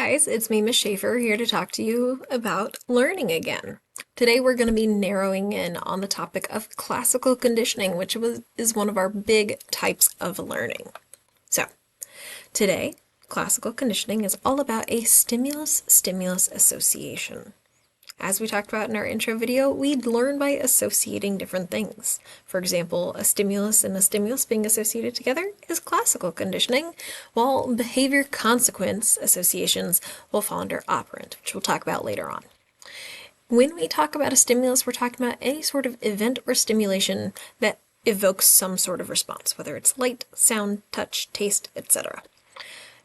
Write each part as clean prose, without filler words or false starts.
guys, it's me, Miss Schaefer, here to talk to you about learning again. Today we're going to be narrowing in on the topic of classical conditioning, which is one of our big types of learning. So, today, classical conditioning is all about a stimulus-stimulus association. As we talked about in our intro video, we learn by associating different things. For example, a stimulus and a stimulus being associated together is classical conditioning, while behavior consequence associations will fall under operant, which we'll talk about later on. When we talk about a stimulus, we're talking about any sort of event or stimulation that evokes some sort of response, whether it's light, sound, touch, taste, etc.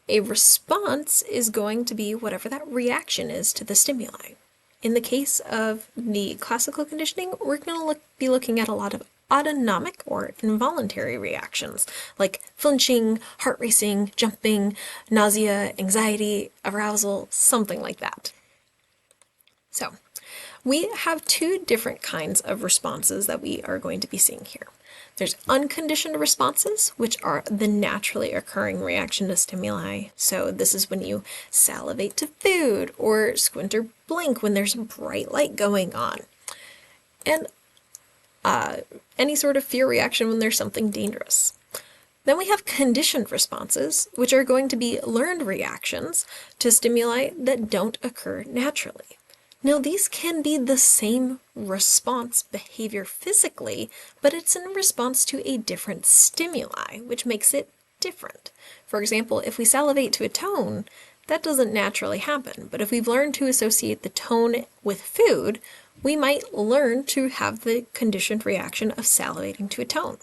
A response is going to be whatever that reaction is to the stimuli. In the case of the classical conditioning, we're going to be looking at a lot of autonomic or involuntary reactions, like flinching, heart racing, jumping, nausea, anxiety, arousal, something like that. So, we have two different kinds of responses that we are going to be seeing here. There's unconditioned responses, which are the naturally occurring reaction to stimuli. So this is when you salivate to food or squint or blink when there's bright light going on. And any sort of fear reaction when there's something dangerous. Then we have conditioned responses, which are going to be learned reactions to stimuli that don't occur naturally. Now, these can be the same response behavior physically, but it's in response to a different stimuli, which makes it different. For example, if we salivate to a tone, that doesn't naturally happen, but if we've learned to associate the tone with food, we might learn to have the conditioned reaction of salivating to a tone.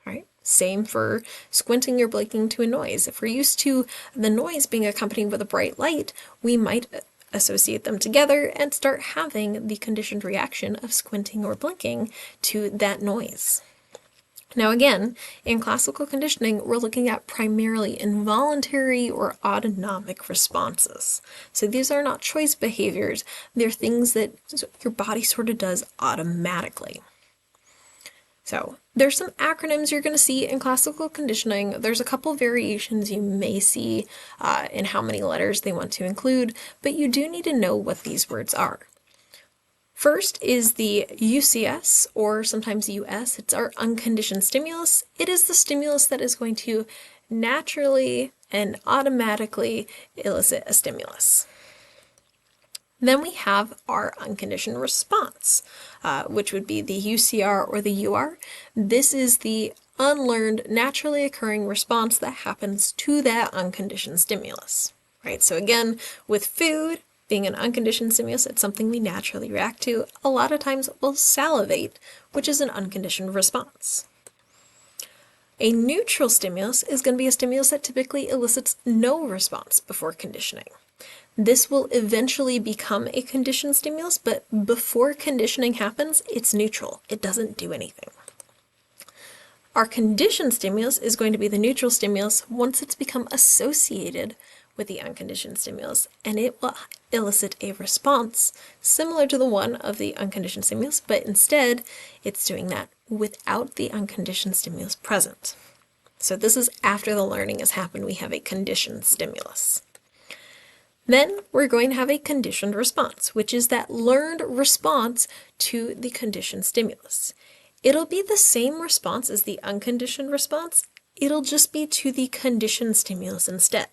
Right? Same for squinting or blinking to a noise. If we're used to the noise being accompanied with a bright light, we might associate them together and start having the conditioned reaction of squinting or blinking to that noise. Now again, in classical conditioning, we're looking at primarily involuntary or autonomic responses. So these are not choice behaviors, they're things that your body sort of does automatically. So there's some acronyms you're going to see in classical conditioning. There's a couple variations you may see in how many letters they want to include, but you do need to know what these words are. First is the UCS, or sometimes US. It's our unconditioned stimulus. It is the stimulus that is going to naturally and automatically elicit a stimulus. Then we have our unconditioned response, which would be the UCR or the UR. This is the unlearned, naturally occurring response that happens to that unconditioned stimulus. Right? So again, with food being an unconditioned stimulus, it's something we naturally react to. A lot of times we'll salivate, which is an unconditioned response. A neutral stimulus is going to be a stimulus that typically elicits no response before conditioning. This will eventually become a conditioned stimulus, but before conditioning happens, it's neutral. It doesn't do anything. Our conditioned stimulus is going to be the neutral stimulus once it's become associated with the unconditioned stimulus, and it will elicit a response similar to the one of the unconditioned stimulus, but instead it's doing that without the unconditioned stimulus present. So this is after the learning has happened, we have a conditioned stimulus. Then we're going to have a conditioned response, which is that learned response to the conditioned stimulus. It'll be the same response as the unconditioned response, it'll just be to the conditioned stimulus instead.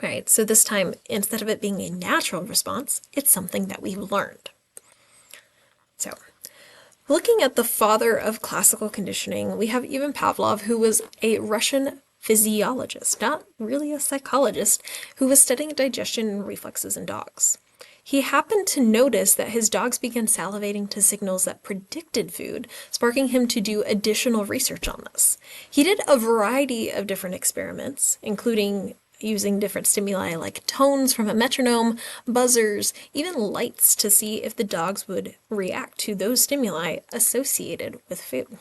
Right, so this time, instead of it being a natural response, it's something that we've learned. So, looking at the father of classical conditioning, we have Ivan Pavlov, who was a Russian physiologist, not really a psychologist, who was studying digestion and reflexes in dogs. He happened to notice that his dogs began salivating to signals that predicted food, sparking him to do additional research on this. He did a variety of different experiments, including using different stimuli like tones from a metronome, buzzers, even lights to see if the dogs would react to those stimuli associated with food.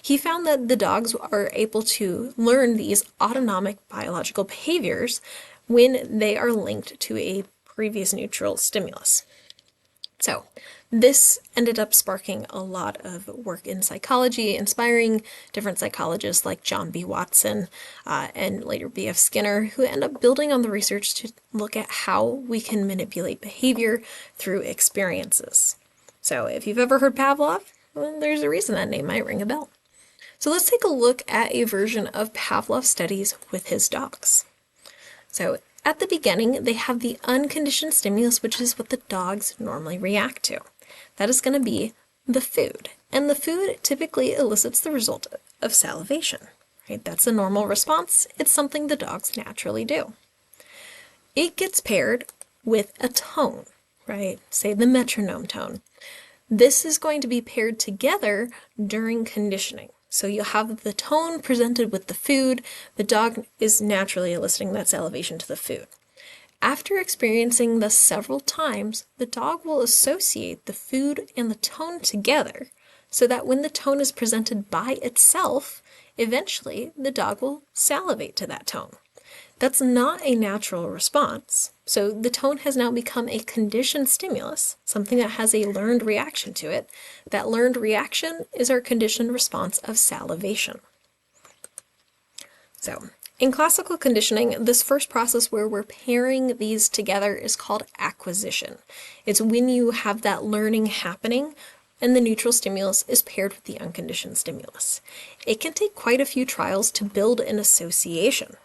He found that the dogs are able to learn these autonomic biological behaviors when they are linked to a previous neutral stimulus. So this ended up sparking a lot of work in psychology, inspiring different psychologists like John B. Watson and later B.F. Skinner, who end up building on the research to look at how we can manipulate behavior through experiences. So if you've ever heard Pavlov, well, there's a reason that name might ring a bell. So let's take a look at a version of Pavlov's studies with his dogs. So at the beginning, they have the unconditioned stimulus, which is what the dogs normally react to. That is going to be the food. And the food typically elicits the result of salivation. Right? That's a normal response. It's something the dogs naturally do. It gets paired with a tone, right? Say the metronome tone. This is going to be paired together during conditioning. So you'll have the tone presented with the food. The dog is naturally eliciting that salivation to the food. After experiencing this several times, the dog will associate the food and the tone together so that when the tone is presented by itself, eventually the dog will salivate to that tone. That's not a natural response. So the tone has now become a conditioned stimulus, something that has a learned reaction to it. That learned reaction is our conditioned response of salivation. So in classical conditioning, this first process where we're pairing these together is called acquisition. It's when you have that learning happening and the neutral stimulus is paired with the unconditioned stimulus. It can take quite a few trials to build an association.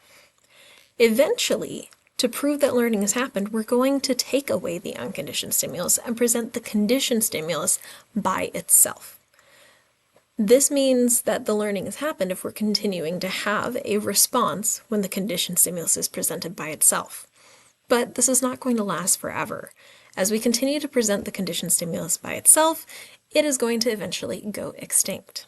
Eventually, to prove that learning has happened, we're going to take away the unconditioned stimulus and present the conditioned stimulus by itself. This means that the learning has happened if we're continuing to have a response when the conditioned stimulus is presented by itself. But this is not going to last forever. As we continue to present the conditioned stimulus by itself, it is going to eventually go extinct.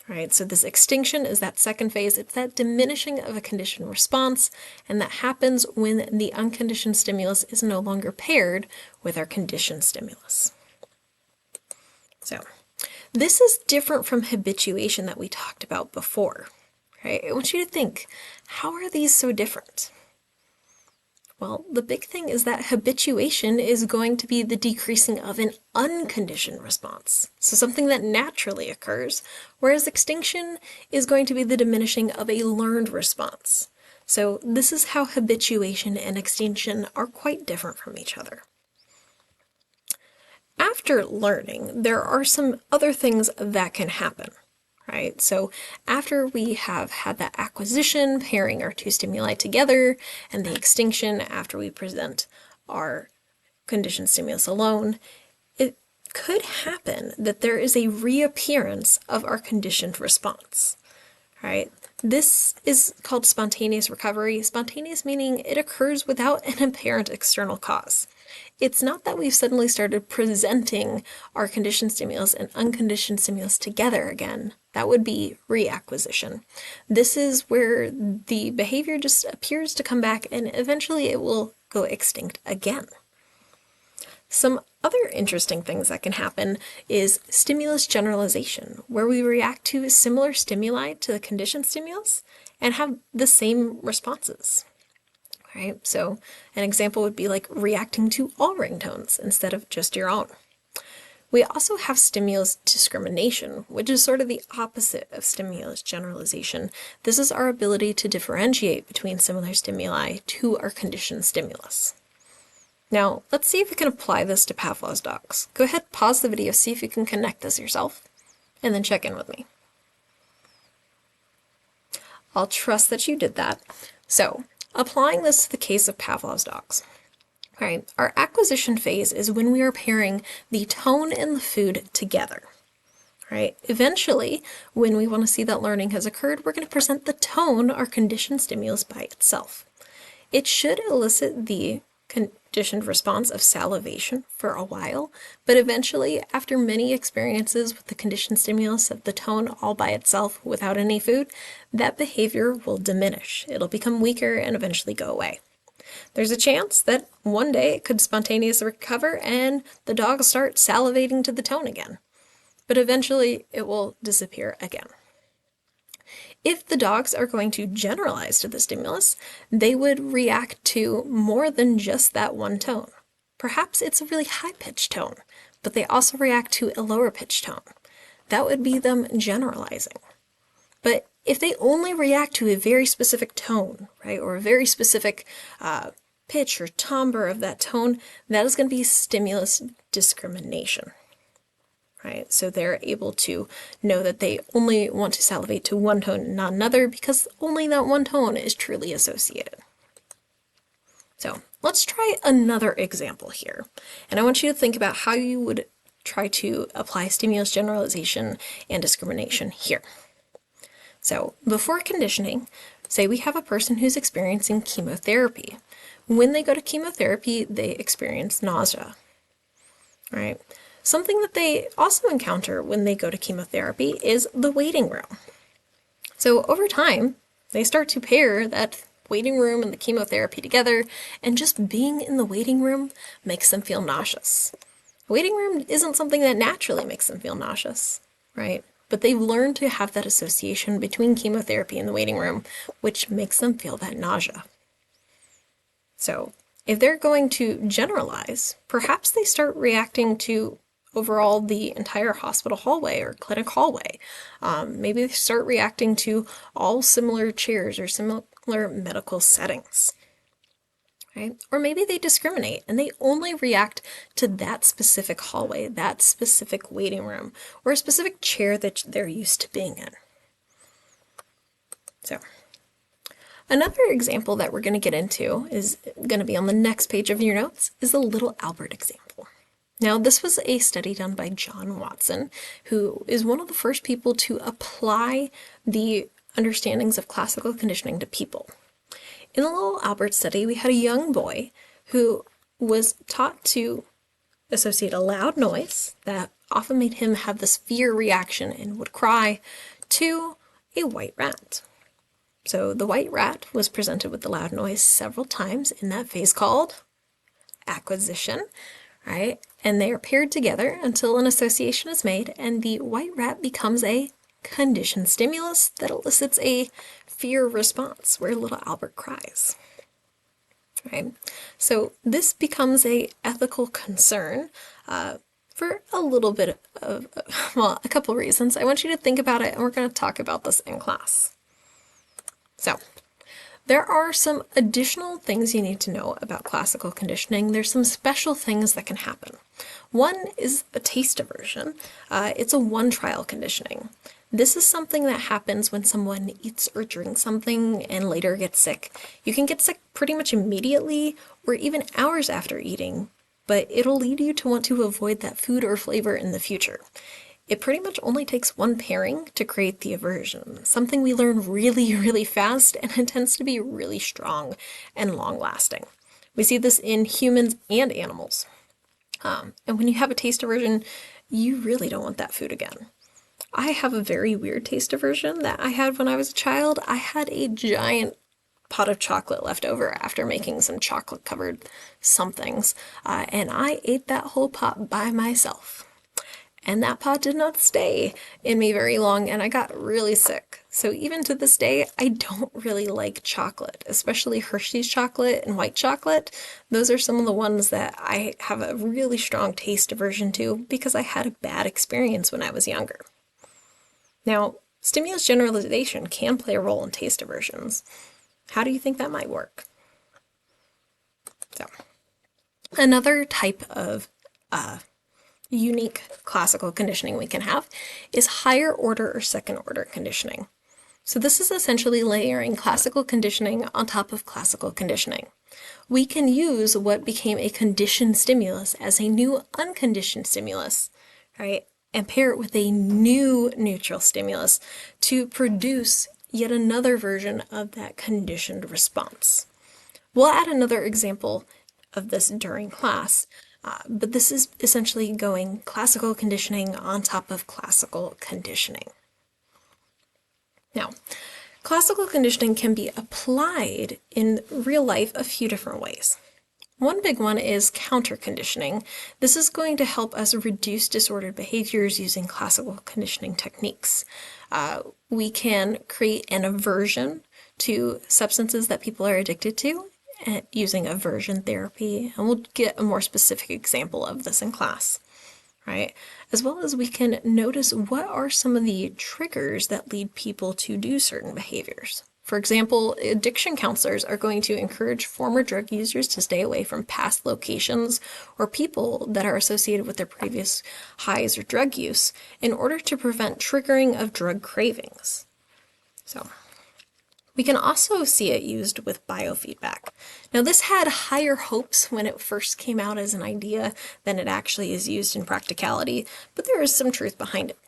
Right, so this extinction is that second phase. It's that diminishing of a conditioned response, and that happens when the unconditioned stimulus is no longer paired with our conditioned stimulus. So this is different from habituation that we talked about before. Right? I want you to think, how are these so different? Well, the big thing is that habituation is going to be the decreasing of an unconditioned response, so something that naturally occurs, whereas extinction is going to be the diminishing of a learned response. So this is how habituation and extinction are quite different from each other. After learning, there are some other things that can happen. Right? So after we have had that acquisition, pairing our two stimuli together, and the extinction after we present our conditioned stimulus alone, it could happen that there is a reappearance of our conditioned response. Right? This is called spontaneous recovery. Spontaneous meaning it occurs without an apparent external cause. It's not that we've suddenly started presenting our conditioned stimulus and unconditioned stimulus together again. That would be reacquisition. This is where the behavior just appears to come back and eventually it will go extinct again. Some other interesting things that can happen is stimulus generalization, where we react to similar stimuli to the conditioned stimulus and have the same responses. Right? So an example would be like reacting to all ringtones instead of just your own. We also have stimulus discrimination, which is sort of the opposite of stimulus generalization. This is our ability to differentiate between similar stimuli to our conditioned stimulus. Now, let's see if we can apply this to Pavlov's dogs. Go ahead, pause the video, see if you can connect this yourself, and then check in with me. I'll trust that you did that. So, applying this to the case of Pavlov's dogs. Right, our acquisition phase is when we are pairing the tone and the food together. Right, eventually, when we want to see that learning has occurred, we're going to present the tone, our conditioned stimulus, by itself. It should elicit the conditioned response of salivation for a while, but eventually, after many experiences with the conditioned stimulus of the tone all by itself without any food, that behavior will diminish. It'll become weaker and eventually go away. There's a chance that one day it could spontaneously recover and the dog will start salivating to the tone again, but eventually it will disappear again. If the dogs are going to generalize to the stimulus, they would react to more than just that one tone. perhaps it's a really high-pitched tone, but they also react to a lower-pitched tone. That would be them generalizing. But if they only react to a very specific tone, right, or a very specific pitch or timbre of that tone, that is going to be stimulus discrimination, right? So they're able to know that they only want to salivate to one tone and not another because only that one tone is truly associated. So let's try another example here. And I want you to think about how you would try to apply stimulus generalization and discrimination here. So before conditioning, say we have a person who's experiencing chemotherapy. When they go to chemotherapy, they experience nausea, right? Something that they also encounter when they go to chemotherapy is the waiting room. So over time, they start to pair that waiting room and the chemotherapy together, and just being in the waiting room makes them feel nauseous. The waiting room isn't something that naturally makes them feel nauseous, right? But they've learned to have that association between chemotherapy and the waiting room, which makes them feel that nausea. So if they're going to generalize, perhaps they start reacting to overall the entire hospital hallway or clinic hallway. Maybe they start reacting to all similar chairs or similar medical settings. Right? Or maybe they discriminate and they only react to that specific hallway, that specific waiting room, or a specific chair that they're used to being in. So, another example that we're going to get into is going to be on the next page of your notes is the Little Albert example. Now, this was a study done by John Watson, who is one of the first people to apply the understandings of classical conditioning to people. In the Little Albert study, we had a young boy who was taught to associate a loud noise that often made him have this fear reaction and would cry to a white rat. So the white rat was presented with the loud noise several times in that phase called acquisition, right? And they are paired together until an association is made and the white rat becomes a conditioned stimulus that elicits a fear response where little Albert cries. Right? So this becomes a ethical concern for a little bit of, well, a couple reasons. I want you to think about it and we're going to talk about this in class. So there are some additional things you need to know about classical conditioning. There's some special things that can happen. One is a taste aversion. It's a one-trial conditioning. This is something that happens when someone eats or drinks something and later gets sick. You can get sick pretty much immediately or even hours after eating, but it'll lead you to want to avoid that food or flavor in the future. It pretty much only takes one pairing to create the aversion, something we learn really, really fast, and it tends to be really strong and long-lasting. We see this in humans and animals. And when you have a taste aversion, you really don't want that food again. I have a very weird taste aversion that I had when I was a child. I had a giant pot of chocolate left over after making some chocolate-covered somethings, and I ate that whole pot by myself. And that pot did not stay in me very long, and I got really sick. So even to this day, I don't really like chocolate, especially Hershey's chocolate and white chocolate. Those are some of the ones that I have a really strong taste aversion to because I had a bad experience when I was younger. Now, stimulus generalization can play a role in taste aversions. How do you think that might work? So, another type of unique classical conditioning we can have is higher order or second order conditioning. So this is essentially layering classical conditioning on top of classical conditioning. We can use what became a conditioned stimulus as a new unconditioned stimulus, right? And pair it with a new neutral stimulus to produce yet another version of that conditioned response. We'll add another example of this during class, but this is essentially going classical conditioning on top of classical conditioning. Now, classical conditioning can be applied in real life a few different ways. One big one is counter-conditioning. This is going to help us reduce disordered behaviors using classical conditioning techniques. We can create an aversion to substances that people are addicted to, using aversion therapy, and we'll get a more specific example of this in class, right? As well as we can notice what are some of the triggers that lead people to do certain behaviors. For example, addiction counselors are going to encourage former drug users to stay away from past locations or people that are associated with their previous highs or drug use in order to prevent triggering of drug cravings. So, we can also see it used with biofeedback. Now, this had higher hopes when it first came out as an idea than it actually is used in practicality, but there is some truth behind it.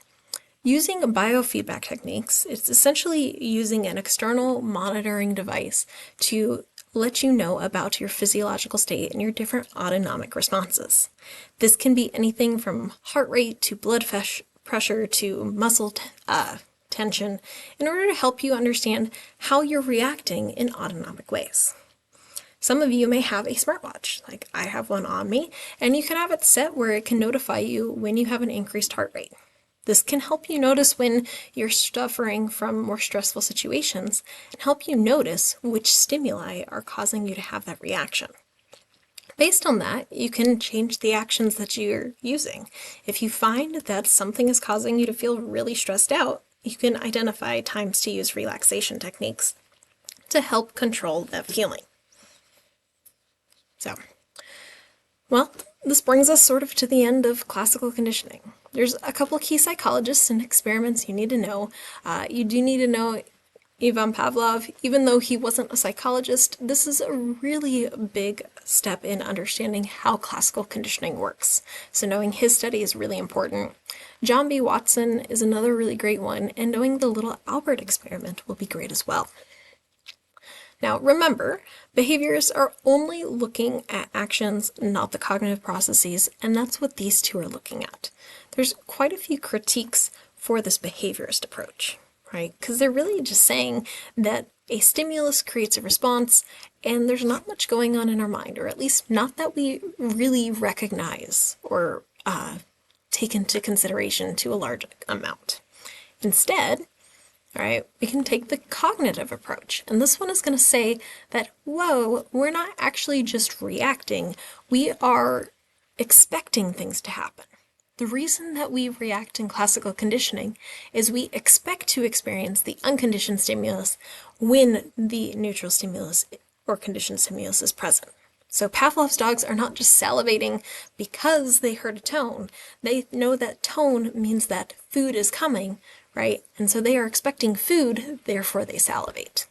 Using biofeedback techniques, it's essentially using an external monitoring device to let you know about your physiological state and your different autonomic responses. This can be anything from heart rate to blood pressure to muscle tension in order to help you understand how you're reacting in autonomic ways. Some of you may have a smartwatch, like I have one on me, and you can have it set where it can notify you when you have an increased heart rate. This can help you notice when you're suffering from more stressful situations and help you notice which stimuli are causing you to have that reaction. Based on that, you can change the actions that you're using. If you find that something is causing you to feel really stressed out, you can identify times to use relaxation techniques to help control that feeling. So, well, this brings us sort of to the end of classical conditioning. There's a couple key psychologists and experiments you need to know. You do need to know Ivan Pavlov. Even though he wasn't a psychologist, this is a really big step in understanding how classical conditioning works. So knowing his study is really important. John B. Watson is another really great one, and knowing the Little Albert experiment will be great as well. Now, remember, behaviorists are only looking at actions, not the cognitive processes, and that's what these two are looking at. There's quite a few critiques for this behaviorist approach, right? Because they're really just saying that a stimulus creates a response, and there's not much going on in our mind, or at least not that we really recognize or take into consideration to a large amount. Instead, all right, we can take the cognitive approach, and this one is going to say that, whoa, we're not actually just reacting, we are expecting things to happen. The reason that we react in classical conditioning is we expect to experience the unconditioned stimulus when the neutral stimulus or conditioned stimulus is present. So Pavlov's dogs are not just salivating because they heard a tone. They know that tone means that food is coming, right? And so they are expecting food, therefore they salivate.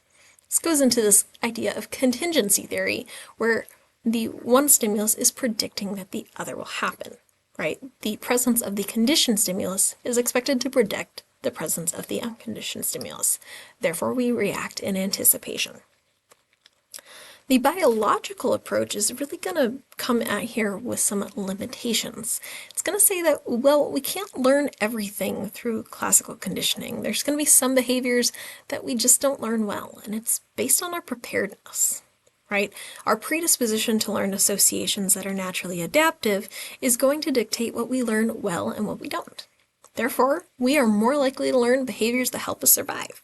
This goes into this idea of contingency theory, where the one stimulus is predicting that the other will happen, right? The presence of the conditioned stimulus is expected to predict the presence of the unconditioned stimulus. Therefore, we react in anticipation. The biological approach is really going to come at here with some limitations. It's going to say that, well, we can't learn everything through classical conditioning. There's going to be some behaviors that we just don't learn well, and it's based on our preparedness, right? Our predisposition to learn associations that are naturally adaptive is going to dictate what we learn well and what we don't. Therefore, we are more likely to learn behaviors that help us survive.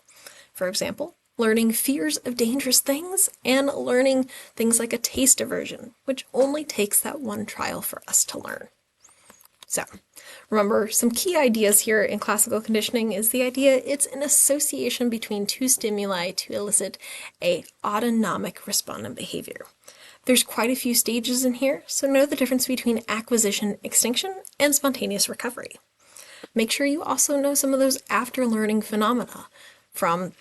For example, learning fears of dangerous things, and learning things like a taste aversion, which only takes that one trial for us to learn. So, remember, some key ideas here in classical conditioning is the idea it's an association between two stimuli to elicit a autonomic respondent behavior. There's quite a few stages in here, so know the difference between acquisition, extinction, and spontaneous recovery. Make sure you also know some of those after-learning phenomena, from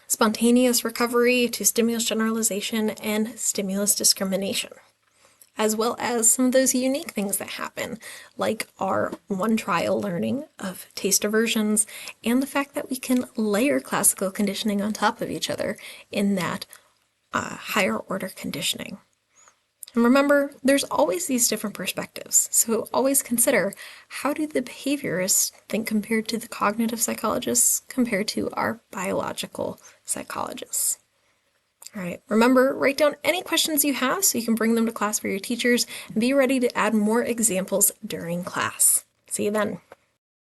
spontaneous recovery to stimulus generalization and stimulus discrimination, as well as some of those unique things that happen, like our one-trial learning of taste aversions and the fact that we can layer classical conditioning on top of each other in that higher order conditioning. And remember, there's always these different perspectives, so always consider, how do the behaviorists think compared to the cognitive psychologists compared to our biological psychologists? All right, remember, write down any questions you have so you can bring them to class for your teachers, and be ready to add more examples during class. See you then.